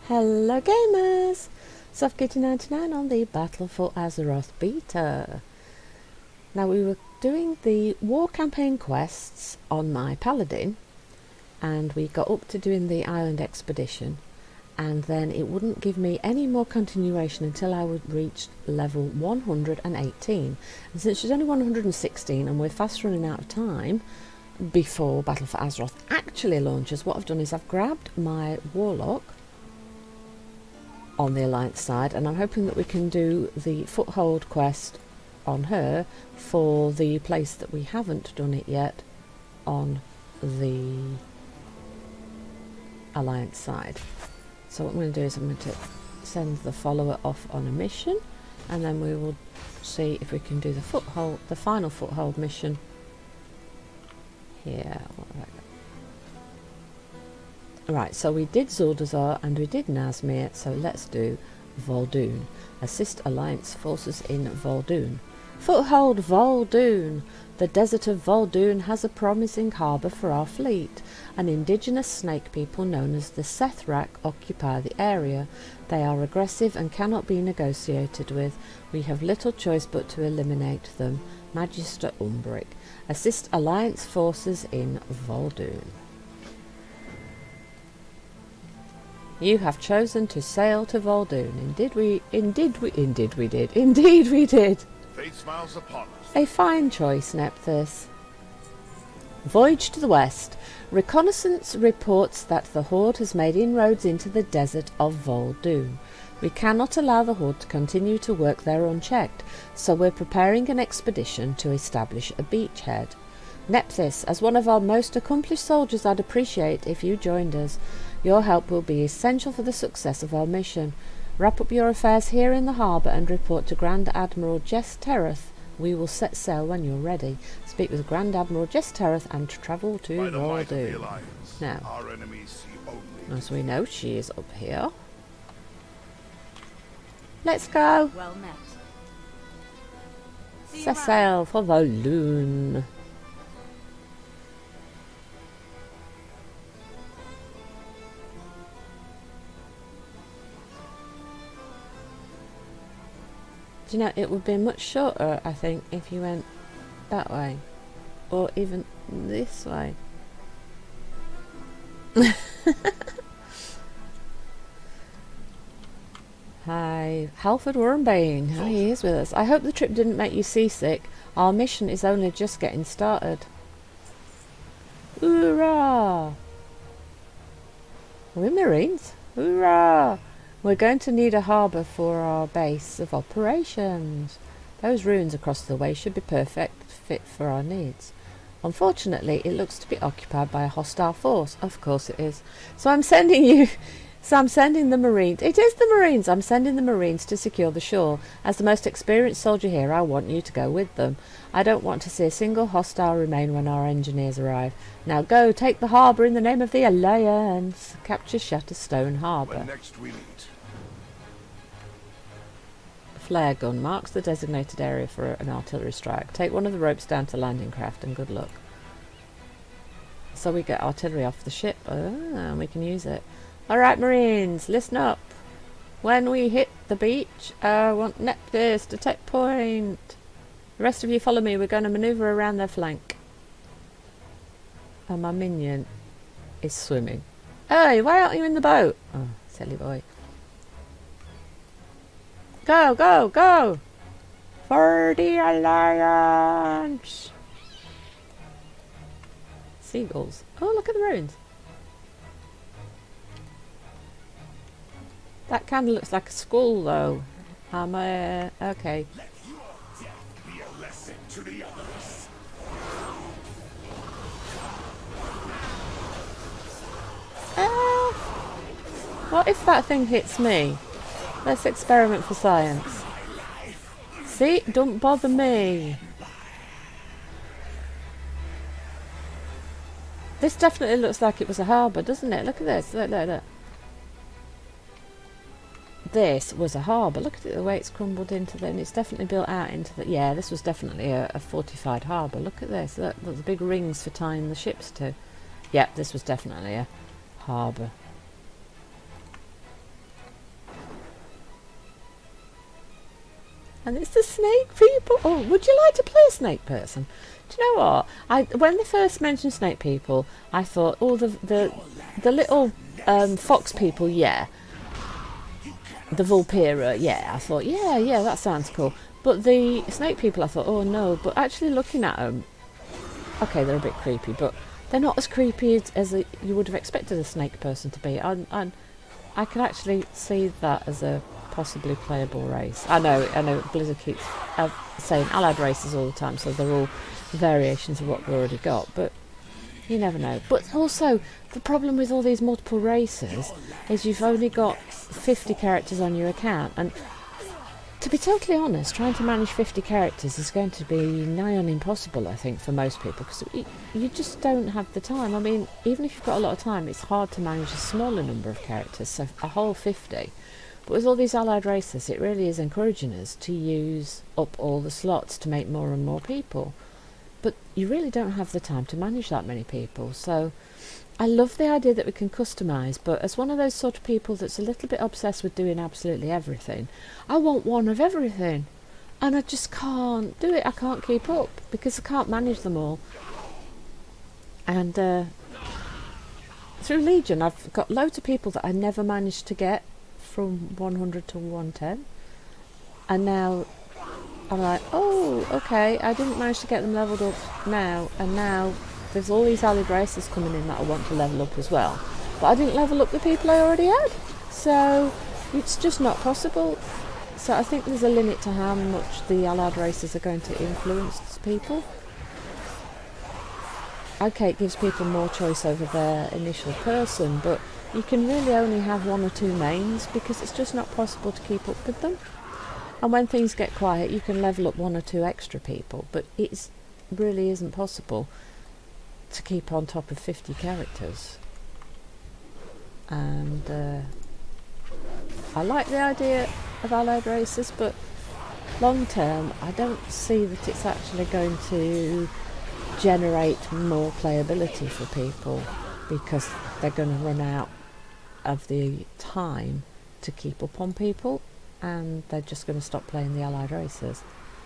Hello gamers! Softgitty99 on the Battle for Azeroth beta. Now we were doing the war campaign quests on my paladin and we got up to doing the island expedition, and then it wouldn't give me any more continuation until I would reach level 118. And since she's only 116 and we're fast running out of time before Battle for Azeroth actually launches, what I've done is I've grabbed my warlock on the Alliance side, and I'm hoping that we can do the Foothold quest on her for the place that we haven't done it yet on the Alliance side. So what I'm going to do is I'm going to send the follower off on a mission, and then we will see if we can do the Foothold, the final Foothold mission here. Right, so we did Zuldazar and we did Nazmir, so let's do Vol'dun. Assist Alliance forces in Vol'dun. Foothold Vol'dun! The desert of Vol'dun has a promising harbour for our fleet. An indigenous snake people known as the Sethrak occupy the area. They are aggressive and cannot be negotiated with. We have little choice but to eliminate them. Magister Umbric. Assist Alliance forces in Vol'dun. You have chosen to sail to Vol'dun. Indeed we did. Fate smiles upon us. A fine choice, Nephthys. Voyage to the west. Reconnaissance reports that the Horde has made inroads into the desert of Vol'dun. We cannot allow the Horde to continue to work there unchecked, so we're preparing an expedition to establish a beachhead. Nephthys, as one of our most accomplished soldiers, I'd appreciate if you joined us. Your help will be essential for the success of our mission. Wrap up your affairs here in the harbour and report to Grand Admiral Jess Terrath. We will set sail when you're ready. Speak with Grand Admiral Jess Terrath and travel to Vol'dun. Now, our enemies see only. as we know, she is up here. Let's go. Well met. Set sail for Vol'dun. Do you know, it would be much shorter, I think, if you went that way. Or even this way. Hi, Halford Wormbane. Oh, he is with us. I hope the trip didn't make you seasick. Our mission is only just getting started. Hoorah! We're Marines. Hoorah! We're going to need a harbour for our base of operations. Those ruins across the way should be perfect fit for our needs. Unfortunately, it looks to be occupied by a hostile force. Of course it is. So I'm sending the Marines. It is the Marines. I'm sending the Marines to secure the shore. As the most experienced soldier here, I want you to go with them. I don't want to see a single hostile remain when our engineers arrive. Now go, take the harbour in the name of the Alliance. Capture Shatterstone Harbour. When next we meet. Flare gun marks the designated area for an artillery strike. Take one of the ropes down to landing craft and good luck. So we get artillery off the ship. And we can use it. Alright, Marines, listen up. When we hit the beach, I want Nephthys to take point. The rest of you follow me. We're going to manoeuvre around their flank. And my minion is swimming. Hey, why aren't you in the boat? Oh, silly boy. Go, go, go! For the Alliance! Seagulls. Oh, look at the ruins. That kind of looks like a skull, though. Okay. Let your death be a lesson to the others. What if that thing hits me? Let's experiment for science. See? Don't bother me. This definitely looks like it was a harbour, doesn't it? Look at this. Look, look, look. This was a harbour. Look at it, the way it's crumbled into the... And it's definitely built out into the... Yeah, this was definitely a fortified harbour. Look at this. Look, the big rings for tying the ships to. Yep, this was definitely a harbour. And it's the snake people. Oh, would you like to play a snake person? Do you know what? When they first mentioned snake people, I thought, oh, the little fox people, yeah. The Vulpera, yeah. I thought, yeah, that sounds cool. But the snake people, I thought, oh no. But actually looking at them, okay, they're a bit creepy, but they're not as creepy as you would have expected a snake person to be. And I can actually see that as a possibly playable race. I know Blizzard keeps saying allied races all the time, so they're all variations of what we've already got, but you never know. But also, the problem with all these multiple races is you've only got 50 characters on your account, and to be totally honest, trying to manage 50 characters is going to be nigh on impossible, I think, for most people, because you just don't have the time. I mean, even if you've got a lot of time, it's hard to manage a smaller number of characters, so a whole 50. But with all these allied races, it really is encouraging us to use up all the slots to make more and more people. But you really don't have the time to manage that many people. So I love the idea that we can customise, but as one of those sort of people that's a little bit obsessed with doing absolutely everything, I want one of everything. And I just can't do it. I can't keep up because I can't manage them all. And through Legion, I've got loads of people that I never managed to get from 100 to 110, and now I'm like, oh, okay, I didn't manage to get them leveled up now, and now there's all these allied races coming in that I want to level up as well, but I didn't level up the people I already had, so it's just not possible. So I think there's a limit to how much the allied races are going to influence people. Okay, it gives people more choice over their initial person, but you can really only have one or two mains because it's just not possible to keep up with them. And when things get quiet, you can level up one or two extra people, but it really isn't possible to keep on top of 50 characters. And I like the idea of allied races, but long term, I don't see that it's actually going to generate more playability for people because they're going to run out of the time to keep up on people, and they're just going to stop playing the allied races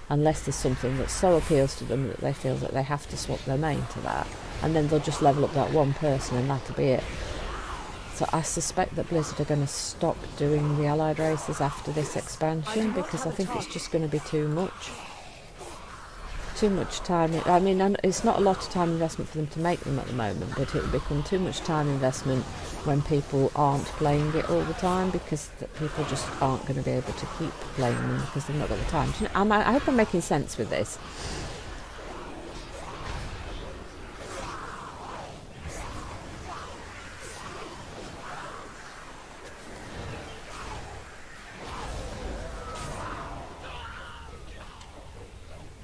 unless there's something that so appeals to them that they feel that they have to swap their main to that, and then they'll just level up that one person and that'll be it. So I suspect that Blizzard are going to stop doing the allied races after this expansion because I think it's just going to be too much time. I mean, it's not a lot of time investment for them to make them at the moment, but it will become too much time investment when people aren't playing it all the time because people just aren't going to be able to keep playing them because they've not got the time. Do you know, I hope I'm making sense with this.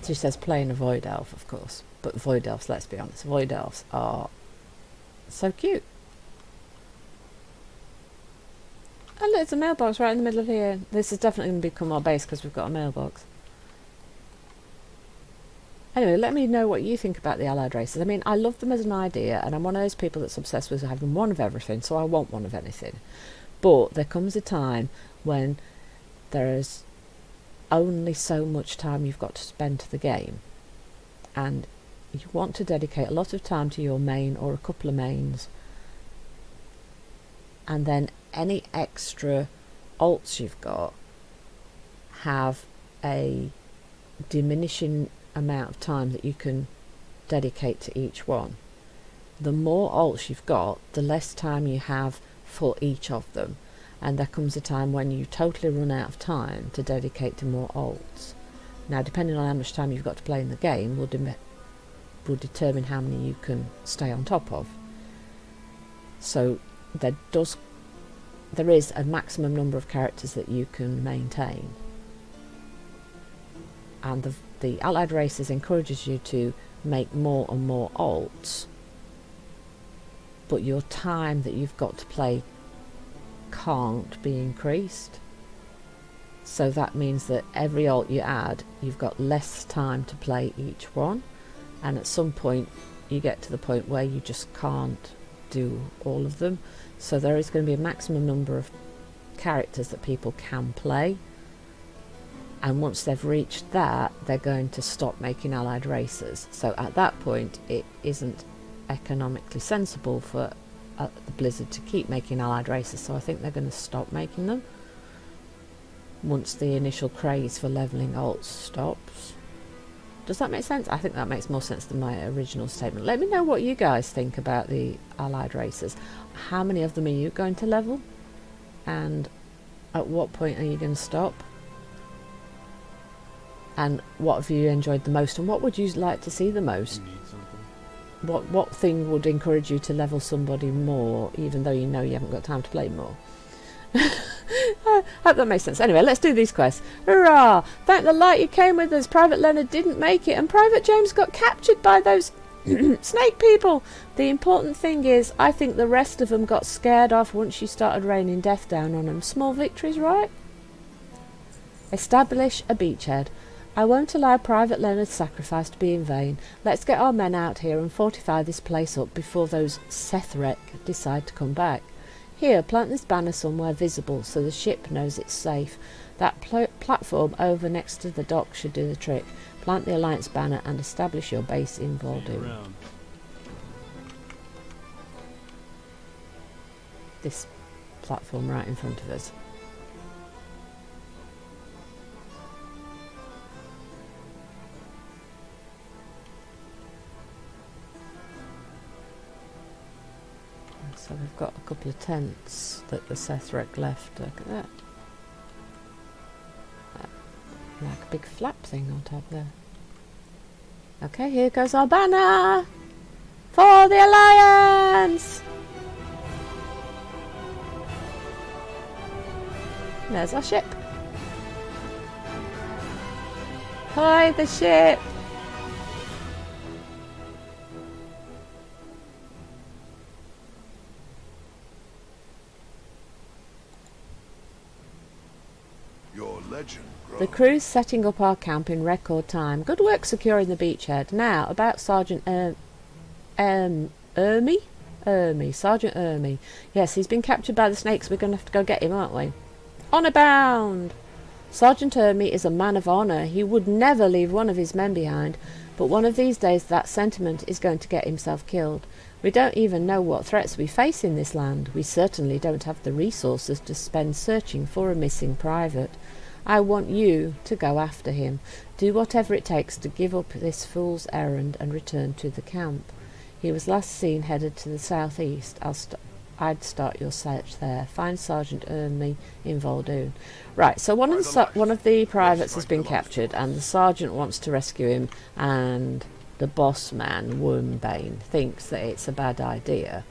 She says playing a Void Elf, of course. But Void Elves, let's be honest, Void Elves are so cute. And look, there's a mailbox right in the middle of here. This is definitely going to become our base because we've got a mailbox. Anyway, let me know what you think about the allied races. I mean, I love them as an idea, and I'm one of those people that's obsessed with having one of everything, so I want one of anything. But there comes a time when there is only so much time you've got to spend to the game, and you want to dedicate a lot of time to your main or a couple of mains, and then any extra alts you've got have a diminishing amount of time that you can dedicate to each one. The more alts you've got, the less time you have for each of them, and there comes a time when you totally run out of time to dedicate to more alts. Now, depending on how much time you've got to play in the game will determine how many you can stay on top of. So there is a maximum number of characters that you can maintain, and the allied races encourages you to make more and more alts, but your time that you've got to play can't be increased. So that means that every alt you add, you've got less time to play each one, and at some point you get to the point where you just can't do all of them. So there is going to be a maximum number of characters that people can play, and once they've reached that, they're going to stop making allied races. So at that point, it isn't economically sensible for the Blizzard to keep making allied races, so I think they're going to stop making them once the initial craze for levelling alts stops. Does that make sense? I think that makes more sense than my original statement. Let me know what you guys think about the allied races. How many of them are you going to level? And at what point are you going to stop? And what have you enjoyed the most? And what would you like to see the most? You need something. What thing would encourage you to level somebody more, even though you know you haven't got time to play more? I hope that makes sense. Anyway, let's do these quests. Hurrah! Thank the light you came with us. Private Leonard didn't make it, and Private James got captured by those snake people. The important thing is, I think the rest of them got scared off once you started raining death down on them. Small victories, right? Establish a beachhead. I won't allow Private Leonard's sacrifice to be in vain. Let's get our men out here and fortify this place up before those Sethrek decide to come back. Here, plant this banner somewhere visible so the ship knows it's safe. That platform over next to the dock should do the trick. Plant the Alliance banner and establish your base in Vol'dun. This platform right in front of us. So we've got a couple of tents that the Sethrek left. Look at that. Like a big flap thing on top there. Okay, here goes our banner! For the Alliance! There's our ship. Hi, the ship! Your legend grows. The crew's setting up our camp in record time. Good work securing the beachhead. Now, about Sergeant Sergeant Ermy. Yes, he's been captured by the snakes. We're going to have to go get him, aren't we? Honour bound! Sergeant Ermy is a man of honour. He would never leave one of his men behind. But one of these days that sentiment is going to get himself killed. We don't even know what threats we face in this land. We certainly don't have the resources to spend searching for a missing private. I want you to go after him. Do whatever it takes to give up this fool's errand and return to the camp. He was last seen headed to the southeast. I'd start your search there. Find Sergeant Ermy in Vol'dun. Right, so one of the privates has been captured, and the sergeant wants to rescue him, and the boss man, Wormbane, thinks that it's a bad idea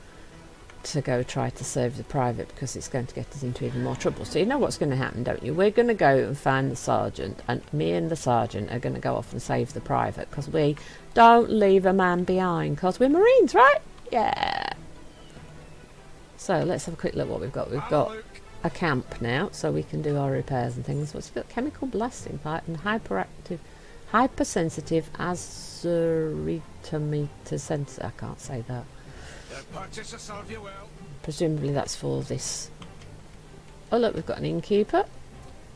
to go try to save the private because it's going to get us into even more trouble. So you know what's going to happen, don't you? We're going to go and find the sergeant, and me and the sergeant are going to go off and save the private because we don't leave a man behind because we're Marines, right? Yeah. So let's have a quick look what we've got. We've got a camp now, so we can do our repairs and things. What's it got? Chemical blasting pipe and hypersensitive azuritometer sensor. I can't say that. Presumably that's for this. Oh look, we've got an innkeeper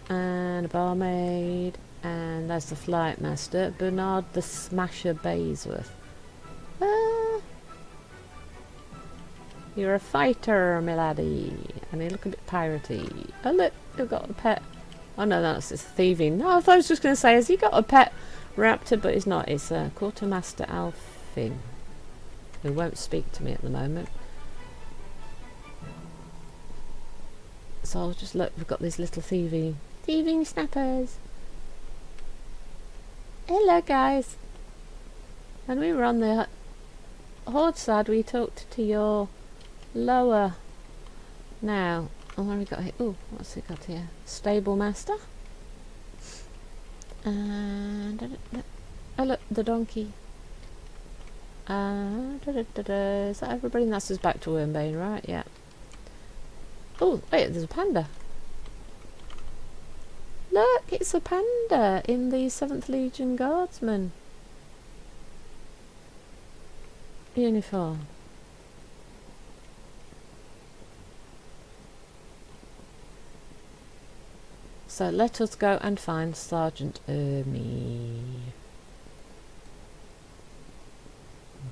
and a barmaid, and there's the flight master, Bernard the Smasher Baysworth. You're a fighter, my laddie, and you look a bit piratey. Oh look, we've got a pet. Oh no, that's just thieving. No, I thought I was just going to say, has he got a pet raptor? But it's not. It's a quartermaster Alfin, who won't speak to me at the moment. So I'll just look. We've got these little thieving snappers. Hello, guys. When we were on the Horde side, we talked to your lower. Now, what have we got here? Oh, what's it got here? Stable master. And oh look, the donkey. Is that everybody? And that's us back to Wormbane, right? Yeah. Oh, wait, there's a panda. Look, it's a panda in the 7th Legion Guardsman uniform. So let us go and find Sergeant Ermey.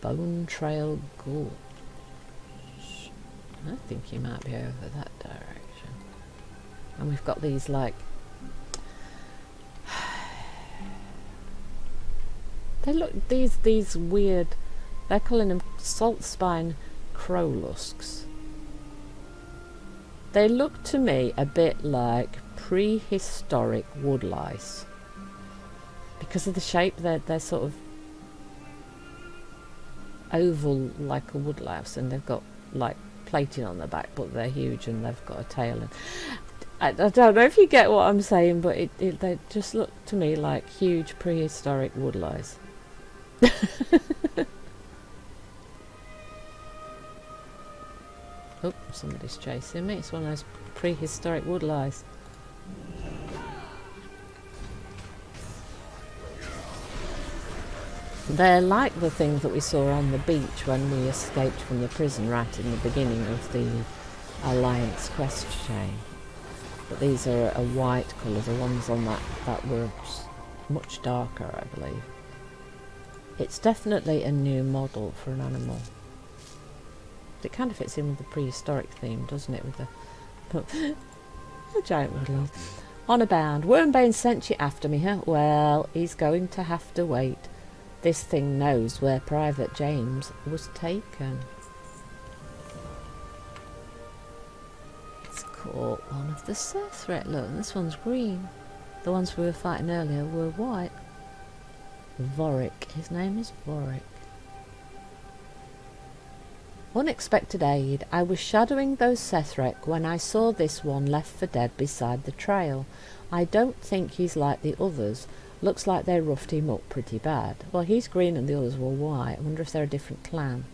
Bone Trail Gulch. I think he might be over that direction. And we've got these like they look these weird, they're calling them salt spine crow lusks. They look to me a bit like prehistoric woodlice. Because of the shape, they're sort of oval like a woodlouse, and they've got like plating on the back, but they're huge and they've got a tail. And I don't know if you get what I'm saying, but they just look to me like huge prehistoric woodlice. Oh, somebody's chasing me. It's one of those prehistoric woodlice. They're like the things that we saw on the beach when we escaped from the prison right in the beginning of the Alliance quest chain. But these are a white colour. The ones on that were much darker, I believe. It's definitely a new model for an animal. It kind of fits in with the prehistoric theme, doesn't it? With the giant woodlice. On a bound. Wormbane sent you after me, huh? Well, he's going to have to wait. This thing knows where Private James was taken. It's caught one of the Sethret. Look, this one's green. The ones we were fighting earlier were white. Vorik. His name is Vorik. Unexpected aid. I was shadowing those Sethret when I saw this one left for dead beside the trail. I don't think he's like the others. Looks like they roughed him up pretty bad. Well, he's green and the others were white. I wonder if they're a different clan.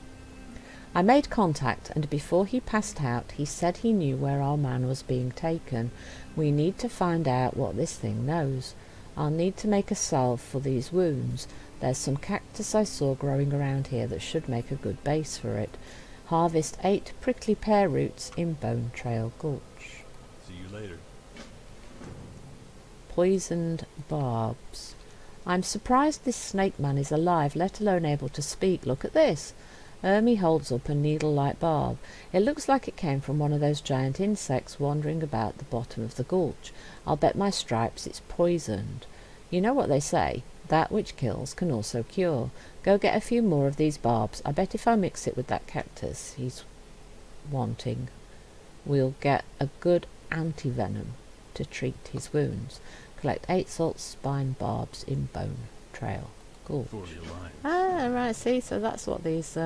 I made contact, and before he passed out, he said he knew where our man was being taken. We need to find out what this thing knows. I'll need to make a salve for these wounds. There's some cactus I saw growing around here that should make a good base for it. Harvest 8 prickly pear roots in Bone Trail Gulch. See you later. Poisoned barbs. I'm surprised this snake man is alive, let alone able to speak. Look at this. Ermey holds up a needle-like barb. It looks like it came from one of those giant insects wandering about the bottom of the gulch. I'll bet my stripes it's poisoned. You know what they say, that which kills can also cure. Go get a few more of these barbs. I bet if I mix it with that cactus he's wanting, we'll get a good anti-venom to treat his wounds. Collect 8 salt spine barbs in Bone Trail Gulch. Ah, right, see, so that's what these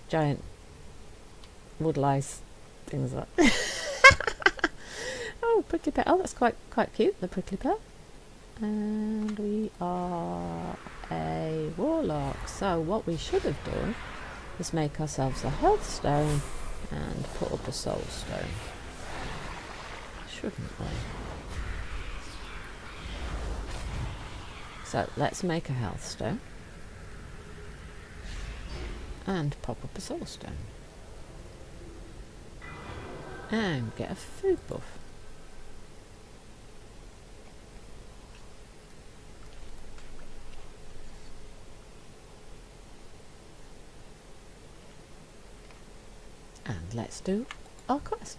giant woodlice things are. Oh, prickly pear. Oh, that's quite cute, the prickly pear. And we are a warlock. So what we should have done is make ourselves a health stone and put up a soul stone. Shouldn't we? So let's make a health stone and pop up a soul stone and get a food buff. And let's do our quest.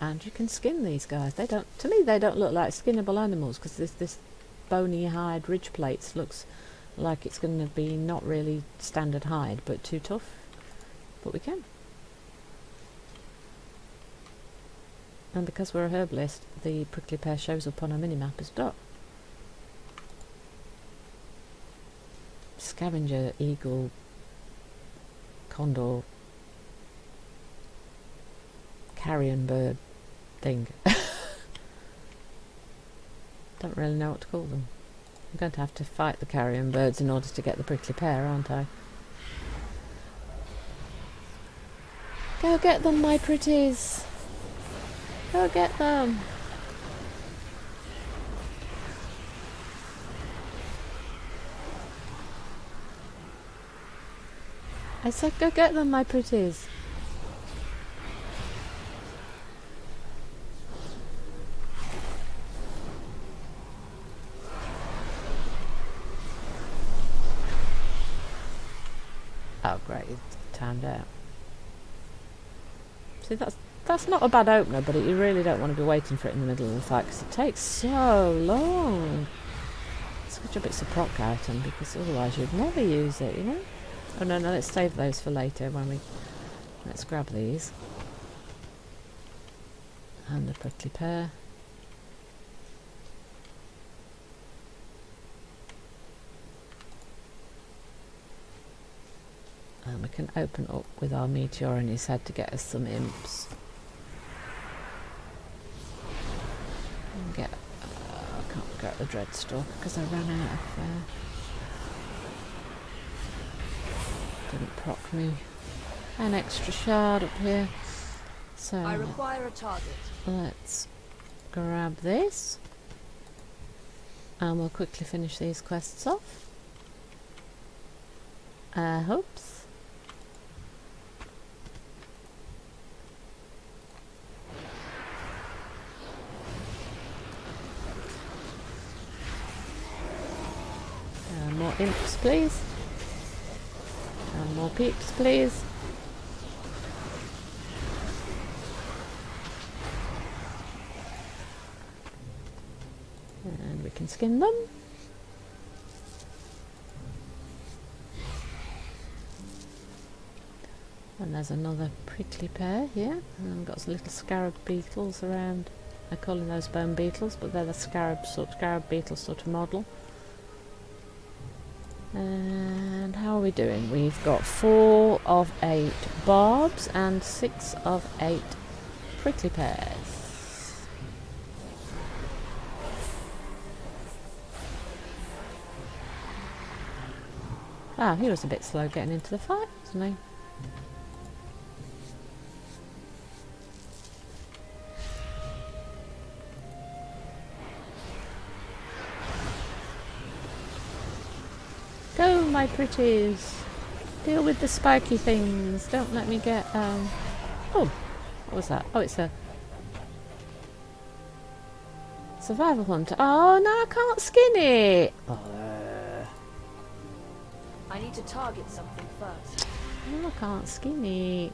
And you can skin these guys. They don't, to me, they don't look like skinnable animals because this bony hide ridge plates looks like it's going to be not really standard hide, but too tough. But we can. And because we're a herbalist, the prickly pear shows up on our minimap as dot. Scavenger, eagle, condor, carrion bird thing. Don't really know what to call them. I'm going to have to fight the carrion birds in order to get the prickly pear, aren't I? Go get them, my pretties! Go get them! I said go get them, my pretties! Oh great, it's timed out. See, that's not a bad opener, but you really don't want to be waiting for it in the middle of the fight because it takes so long. It's such a bit of a proc item because otherwise you'd never use it, you know? Oh no, let's save those for later when we... Let's grab these. And the prickly pear. And we can open up with our meteor in his head to get us some imps. And get... I can't get the Dreadstalker because I ran out of... didn't proc me an extra shard up here. So I require a target. let's grab this. And we'll quickly finish these quests off. Hopes. More imps, please. And more peeps, please. And we can skin them. And there's another prickly pear here. And we've got some little scarab beetles around. I call them those bone beetles, but they're the scarab beetle sort of model. And how are we doing? We've got 4 of 8 barbs and 6 of 8 prickly pears. Ah, he was a bit slow getting into the fight, wasn't he? Go, my pretties! Deal with the spiky things. Don't let me get, Oh, what was that? Oh, it's a... survival hunter. Oh, no, I can't skin it! Oh, I need to target something first. no, I can't skin it.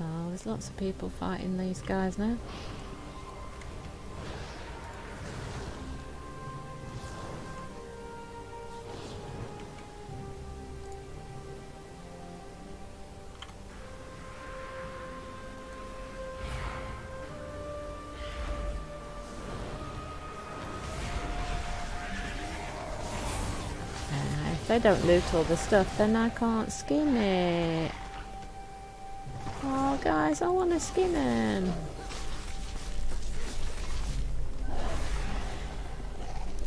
Oh, there's lots of people fighting these guys now. If they don't loot all the stuff, then I can't skin it. Oh, guys, I want to skin him.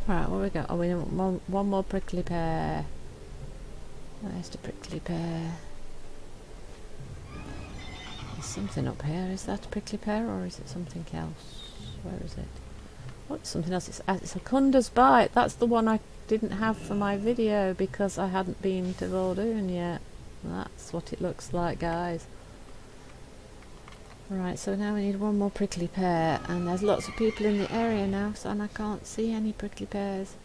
Right, what we got? Oh, we want one more prickly pear. Where's the prickly pear? There's something up here. Is that a prickly pear or is it something else? Where is it? Oh, it's something else. It's a Kunda's Bite. That's the one I didn't have for my video because I hadn't been to Vol'dun yet. That's what it looks like, guys. Right, so now we need one more prickly pear, and there's lots of people in the area now, so and I can't see any prickly pears.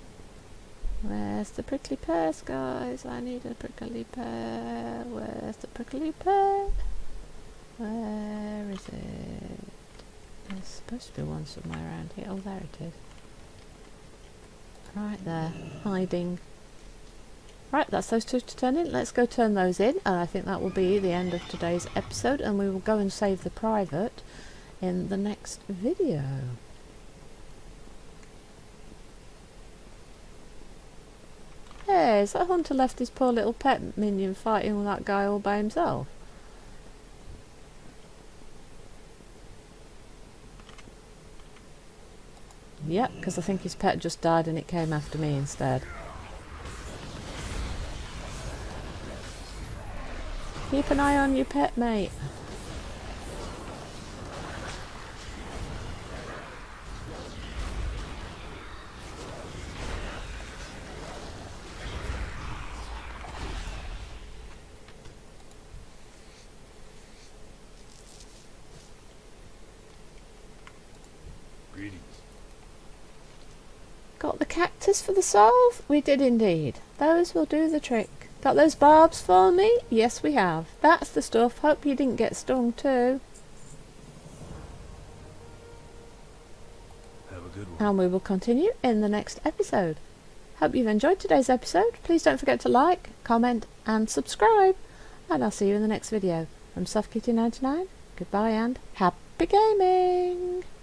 Where's the prickly pears, guys? I need a prickly pear. Where's the prickly pear? Where is it? There's supposed to be one somewhere around here. Oh, there it is. Right there, hiding. Right, that's those 2 to turn in. Let's go turn those in, and I think that will be the end of today's episode, and we will go and save the private in the next video. Hey, is that hunter left his poor little pet minion fighting with that guy all by himself? Yep, because I think his pet just died and it came after me instead. Keep an eye on your pet, mate. Greetings. Got the cactus for the solve? We did indeed. Those will do the trick. Got those barbs for me? Yes, we have. That's the stuff. Hope you didn't get stung too. Have a good one. And we will continue in the next episode. Hope you've enjoyed today's episode. Please don't forget to like, comment and subscribe. And I'll see you in the next video. From SoftKitty99, goodbye and happy gaming!